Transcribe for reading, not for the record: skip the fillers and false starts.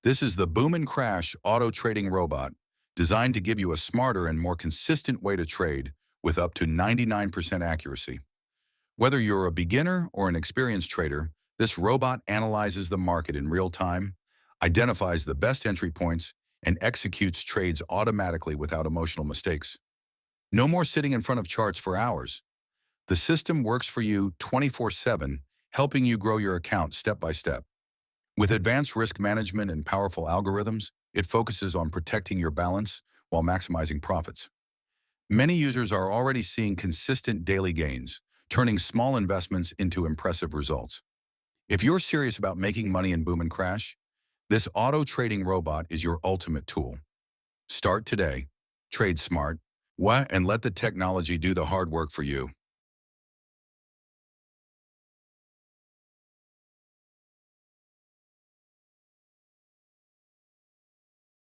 This is the Boom and Crash auto trading robot, designed to give you a smarter and more consistent way to trade with up to 99% accuracy. Whether you're a beginner or an experienced trader, this robot analyzes the market in real time, identifies the best entry points, and executes trades automatically without emotional mistakes. No more sitting in front of charts for hours. The system works for you 24/7, helping you grow your account step by step. With advanced risk management and powerful algorithms, it focuses on protecting your balance while maximizing profits. Many users are already seeing consistent daily gains, turning small investments into impressive results. If you're serious about making money in Boom and Crash, this auto trading robot is your ultimate tool. Start today, trade smart, and let the technology do the hard work for you.